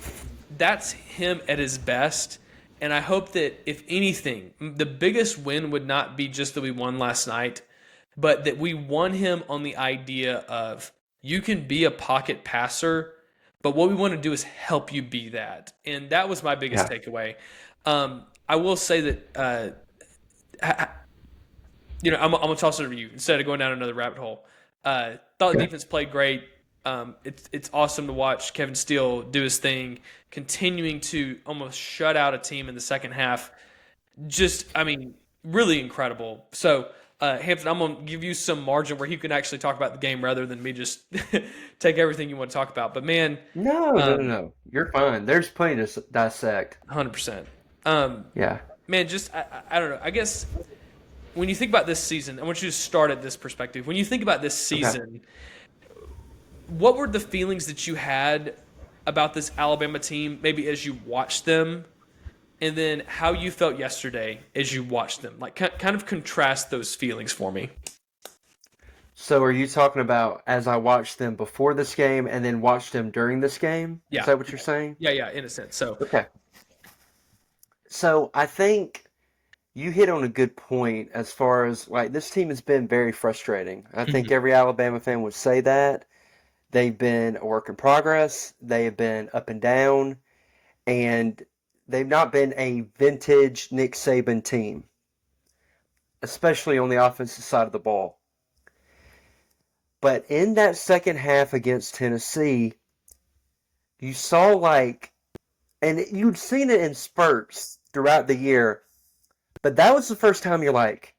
that's him at his best. And I hope that if anything, the biggest win would not be just that we won last night, but that we won him on the idea of you can be a pocket passer, but what we want to do is help you be that. And that was my biggest takeaway. I will say that. I'm gonna toss it over to you instead of going down another rabbit hole. Thought the defense played great. It's awesome to watch Kevin Steele do his thing, continuing to almost shut out a team in the second half. Just, really incredible. So, Hampton, I'm gonna give you some margin where you can actually talk about the game rather than me just take everything you want to talk about. But man, No. You're fine. There's plenty to dissect. 100%. Yeah. Man, just I don't know. I guess when you think about this season, I want you to start at this perspective. When you think about this season, what were the feelings that you had about this Alabama team, maybe as you watched them, and then how you felt yesterday as you watched them? Like, kind of contrast those feelings for me. So are you talking about as I watched them before this game and then watched them during this game? Yeah. Is that what you're saying? Yeah, in a sense. So, Okay. So I think you hit on a good point as far as, like, this team has been very frustrating. I think every Alabama fan would say that. They've been a work in progress. They have been up and down. And they've not been a vintage Nick Saban team, especially on the offensive side of the ball. But in that second half against Tennessee, you saw and you'd seen it in spurts throughout the year, but that was the first time you're like,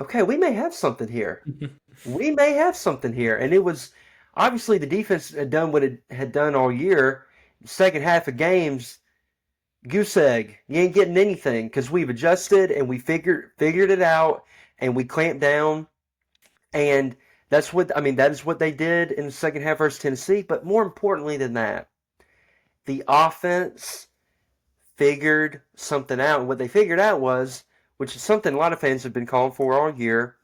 okay, we may have something here. We may have something here. And it was obviously the defense had done what it had done all year. Second half of games, goose egg, you ain't getting anything because we've adjusted and we figured it out and we clamped down. And that is what they did in the second half versus Tennessee. But more importantly than that, the offense figured something out. And what they figured out was, which is something a lot of fans have been calling for all year,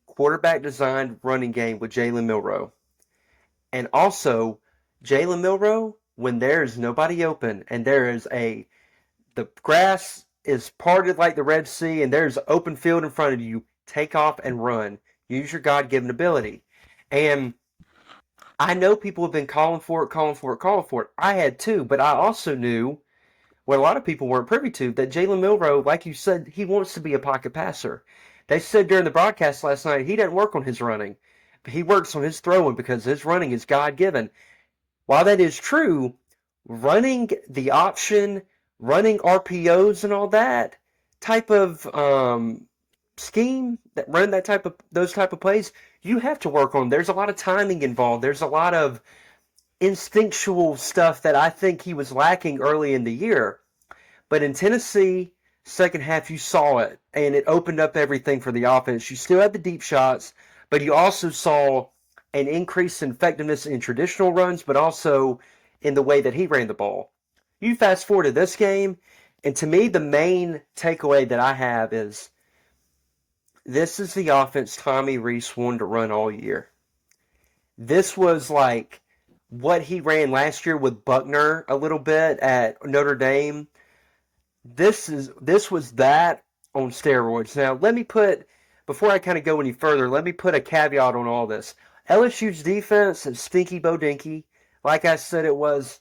quarterback designed running game with Jalen Milroe. And also, Jalen Milroe, when there is nobody open and the grass is parted like the Red Sea and there's open field in front of you, take off and run. Use your God-given ability. And I know people have been calling for it. I had too, but I also knew what a lot of people weren't privy to, that Jalen Milroe, like you said, he wants to be a pocket passer. They said during the broadcast last night he doesn't work on his running. He works on his throwing because his running is God-given. While that is true, running the option, running RPOs and all that type of scheme, those type of plays, you have to work on. There's a lot of timing involved. There's a lot of instinctual stuff that I think he was lacking early in the year. But in Tennessee, second half, you saw it, and it opened up everything for the offense. You still had the deep shots, but you also saw an increase in effectiveness in traditional runs, but also in the way that he ran the ball. You fast forward to this game, and to me, the main takeaway that I have is this is the offense Tommy Rees wanted to run all year. This was like what he ran last year with Buckner a little bit at Notre Dame. This was that on steroids. Now, before I kind of go any further, let me put a caveat on all this. LSU's defense is stinky bodinky. Like I said, it was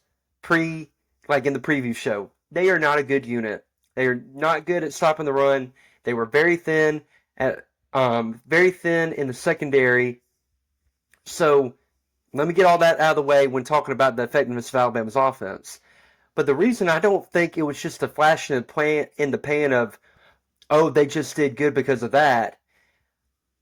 in the preview show. They are not a good unit. They are not good at stopping the run. They were very thin in the secondary. So let me get all that out of the way when talking about the effectiveness of Alabama's offense. But the reason I don't think it was just a flash in the pan of, oh, they just did good because of that.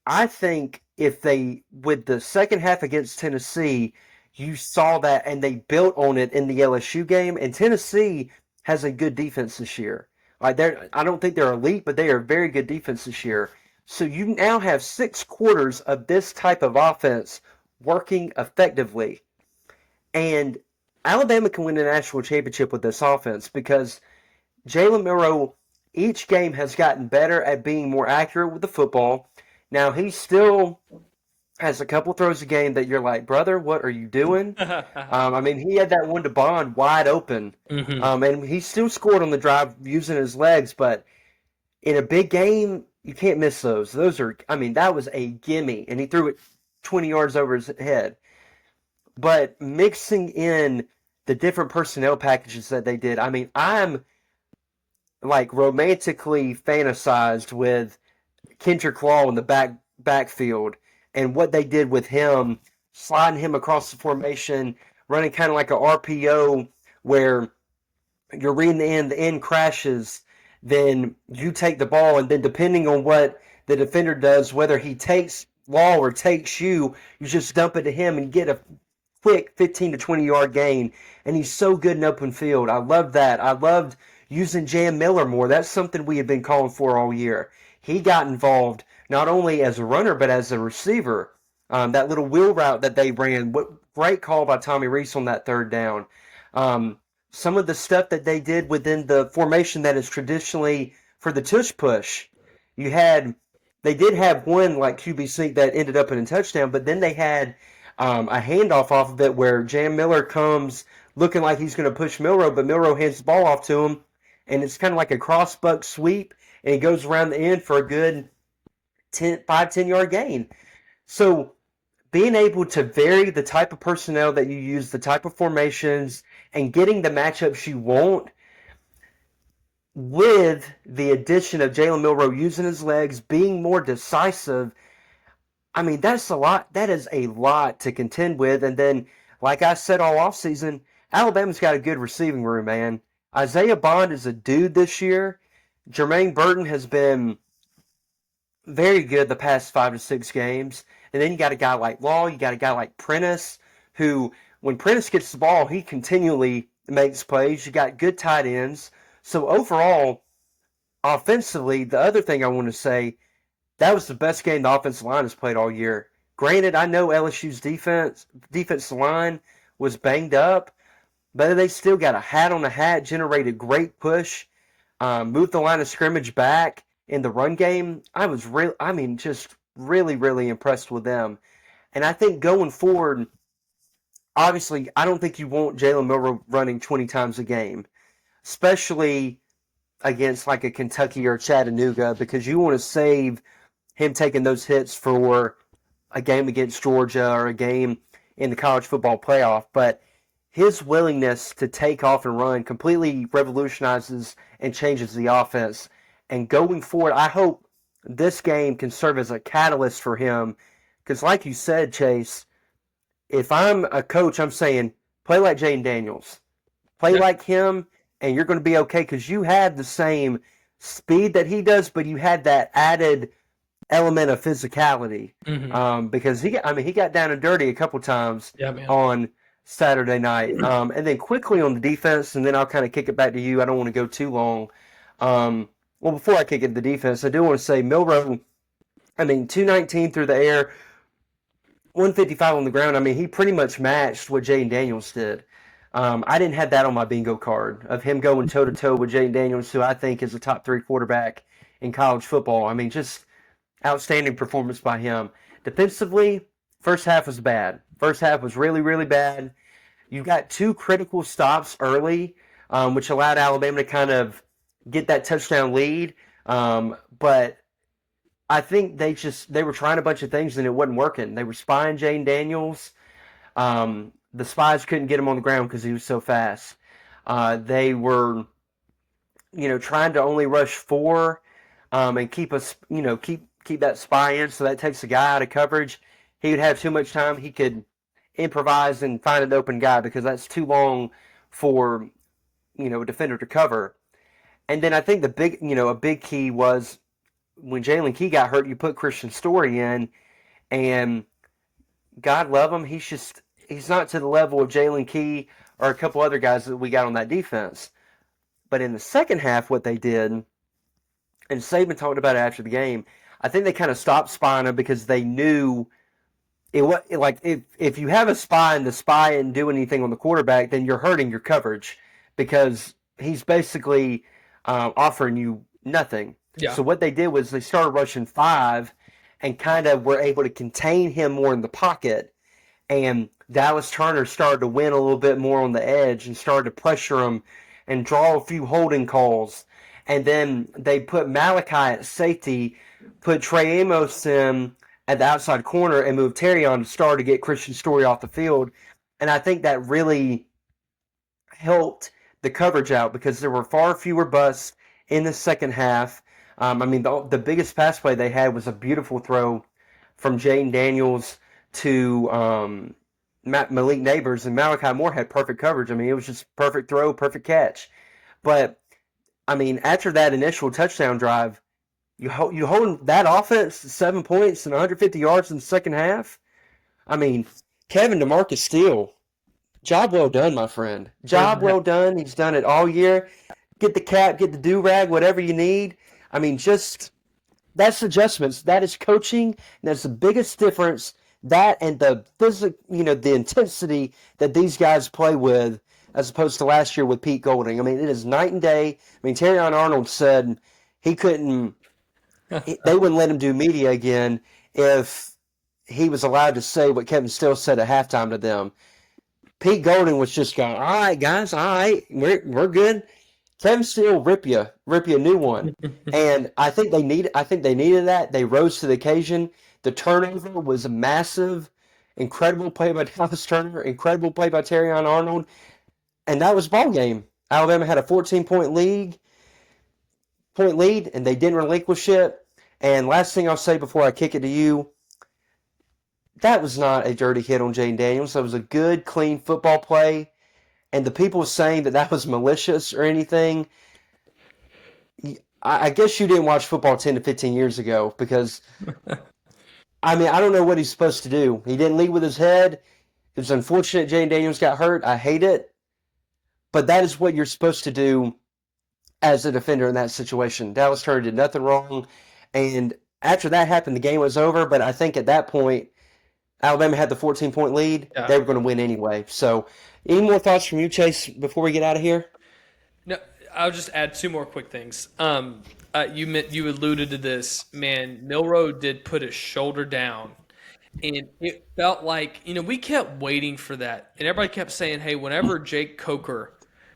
I think with the second half against Tennessee, you saw that and they built on it in the LSU game. And Tennessee has a good defense this year. I don't think they're elite, but they are a very good defense this year. So you now have 6 quarters of this type of offense working effectively. And Alabama can win a national championship with this offense because Jalen Milroe, each game has gotten better at being more accurate with the football. Now, he still has a couple throws a game that you're like, brother, what are you doing? He had that one to Bond wide open. Mm-hmm. And he still scored on the drive using his legs, but in a big game, you can't miss those. That was a gimme, and he threw it 20 yards over his head. But mixing in the different personnel packages that they did, I'm like romantically fantasized with Kendrick Law in the backfield and what they did with him, sliding him across the formation, running kind of like a RPO where you're reading the end crashes, then you take the ball, and then depending on what the defender does, whether he takes Law or takes you just dump it to him and get a quick 15 to 20 yard gain. And he's so good in open field. I love that. I loved using Jam Miller more. That's something we have been calling for all year. He got involved not only as a runner but as a receiver. That little wheel route that they ran, what great call by Tommy Rees on that third down. Some of the stuff that they did within the formation that is traditionally for the tush push. They did have one like QB sneak that ended up in a touchdown, but then they had a handoff off of it where Jam Miller comes looking like he's going to push Milroe, but Milroe hands the ball off to him, and it's kind of like a cross-buck sweep, and he goes around the end for a good 5-10 yard gain. So being able to vary the type of personnel that you use, the type of formations, and getting the matchups you want with the addition of Jalen Milroe using his legs, being more decisive, that's a lot. That is a lot to contend with. And then, like I said all offseason, Alabama's got a good receiving room, man. Isaiah Bond is a dude this year. Jermaine Burton has been very good the past 5 to 6 games. And then you got a guy like Law, you got a guy like Prentice, who, when Prentice gets the ball, he continually makes plays. You got good tight ends. So overall, offensively, the other thing I want to say, that was the best game the offensive line has played all year. Granted, I know LSU's defensive line was banged up, but they still got a hat on a hat, generated great push, moved the line of scrimmage back in the run game. Just really, really impressed with them. And I think going forward, obviously, I don't think you want Jalen Milroe running 20 times a game, especially against like a Kentucky or Chattanooga, because you want to save him taking those hits for a game against Georgia or a game in the college football playoff. But his willingness to take off and run completely revolutionizes and changes the offense. And going forward, I hope this game can serve as a catalyst for him. Because like you said, Chase, if I'm a coach, I'm saying play like Jaden Daniels. Play like him, and you're going to be okay because you had the same speed that he does, but you had that added element of physicality. Because he got down and dirty a couple times on Saturday night. And then quickly on the defense, and then I'll kind of kick it back to you. I don't want to go too long. Well, before I kick it to the defense, I do want to say Milroe, 219 through the air, 155 on the ground. He pretty much matched what Jaden Daniels did. I didn't have that on my bingo card of him going toe-to-toe with Jaden Daniels, who I think is a top 3 quarterback in college football. Just outstanding performance by him. Defensively, first half was bad. First half was really, really bad. You got 2 critical stops early, which allowed Alabama to kind of get that touchdown lead. But I think they were trying a bunch of things and it wasn't working. They were spying Jaden Daniels. The spies couldn't get him on the ground because he was so fast. They were, trying to only rush 4 and keep that spy in, so that takes the guy out of coverage. He would have too much time. He could improvise and find an open guy because that's too long for a defender to cover. And then I think a big key was when Jalen Key got hurt, you put Christian Story in, and God love him, he's not to the level of Jalen Key or a couple other guys that we got on that defense. But in the second half, what they did, and Saban talked about it after the game, I think they kind of stopped spying him because they knew if you have a spy and the spy and do anything on the quarterback, then you're hurting your coverage because he's basically offering you nothing. Yeah. So what they did was they started rushing 5 and kind of were able to contain him more in the pocket. And Dallas Turner started to win a little bit more on the edge and started to pressure him and draw a few holding calls. And then they put Malachi at safety, put Trey Amos in at the outside corner, and moved Terry on to start to get Christian Story off the field. And I think that really helped the coverage out because there were far fewer busts in the second half. The biggest pass play they had was a beautiful throw from Jaden Daniels to Malik Neighbors, and Malachi Moore had perfect coverage. It was just perfect throw, perfect catch. But, after that initial touchdown drive, you hold that offense to 7 points and 150 yards in the second half. Kevin DeMarcus Steele, job well done, my friend. Job well done. He's done it all year. Get the cap, get the do-rag, whatever you need. That's adjustments. That is coaching. And that's the biggest difference. That and the the intensity that these guys play with, as opposed to last year with Pete Golding. It is night and day. Terrion Arnold said he couldn't. They wouldn't let him do media again if he was allowed to say what Kevin Steele said at halftime to them. Pete Golding was just going, all right, guys, all right, we're good. Kevin Steele rip you a new one. And I think they needed that. They rose to the occasion. The turnover was massive. Incredible play by Dallas Turner. Incredible play by Terrion Arnold. And that was ball game. Alabama had a 14-point lead, and they didn't relinquish it. And last thing I'll say before I kick it to you, that was not a dirty hit on Jane Daniels. That was a good, clean football play. And the people saying that that was malicious or anything, I guess you didn't watch football 10 to 15 years ago because, I mean, I don't know what he's supposed to do. He didn't lead with his head. It was unfortunate Jane Daniels got hurt. I hate it. But that is what you're supposed to do as a defender in that situation. Dallas Turner did nothing wrong. And after that happened, the game was over. But I think at that point, Alabama had the 14-point lead. Yeah. They were going to win anyway. So, any more thoughts from you, Chase, before we get out of here? No, I'll just add two more quick things. You alluded to this, man. Milroe did put his shoulder down, and it felt like we kept waiting for that, and everybody kept saying, "Hey, whenever Jake Coker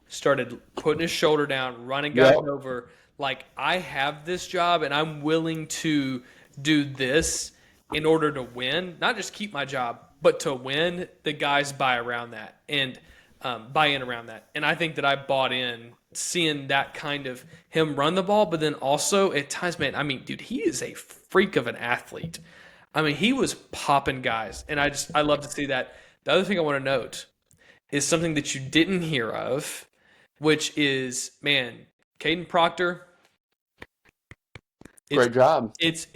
started putting his shoulder down, running guys over, like I have this job, and I'm willing to do this in order to win, not just keep my job, but to win." The guys buy around that and buy in around that, and I think that I bought in. Seeing that kind of him run the ball, but then also at times, man, I mean, dude, he is a freak of an athlete. I mean, he was popping guys, and I love to see that. The other thing I want to note is something that you didn't hear of, which is, man, Caden Proctor. Great job. It's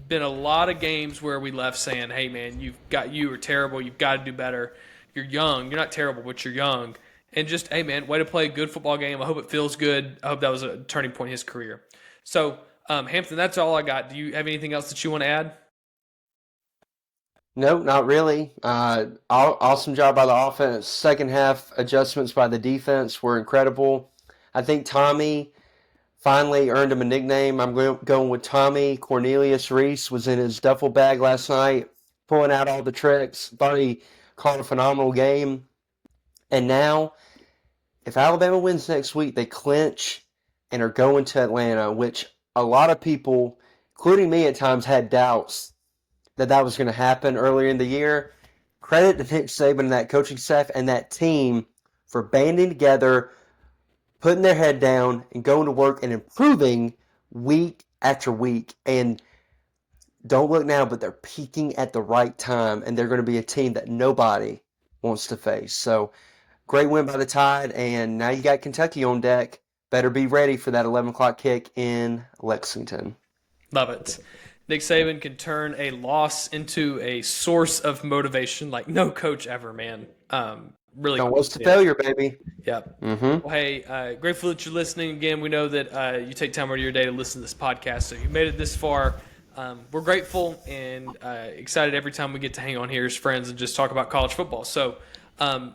been a lot of games where we left saying, hey, man, you are terrible. You've got to do better. You're young. You're not terrible, but you're young. And just, hey, man, way to play a good football game. I hope it feels good. I hope that was a turning point in his career. So, Hampton, that's all I got. Do you have anything else that you want to add? No, not really. Awesome job by the offense. Second half adjustments by the defense were incredible. I think Tommy finally earned him a nickname. I'm going with Tommy. Cornelius Reese was in his duffel bag last night, pulling out all the tricks. Thought he called a phenomenal game. And now, if Alabama wins next week, they clinch and are going to Atlanta, which a lot of people, including me at times, had doubts that was going to happen earlier in the year. Credit to Nick Saban and that coaching staff and that team for banding together, putting their head down, and going to work and improving week after week. And don't look now, but they're peaking at the right time, and they're going to be a team that nobody wants to face. So, great win by the Tide, and now you got Kentucky on deck. Better be ready for that 11 o'clock kick in Lexington. Love it. Nick Saban can turn a loss into a source of motivation like no coach ever, man. Really. Don't lose to failure, baby. Yep. Mm-hmm. Well, hey, grateful that you're listening. Again, we know that you take time out of your day to listen to this podcast, so you made it this far. We're grateful and excited every time we get to hang on here as friends and just talk about college football. So,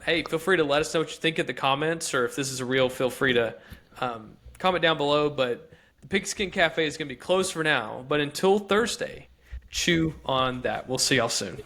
hey, feel free to let us know what you think in the comments, or if this is a real, feel free to comment down below. But the Pigskin Cafe is going to be closed for now. But until Thursday, chew on that. We'll see y'all soon.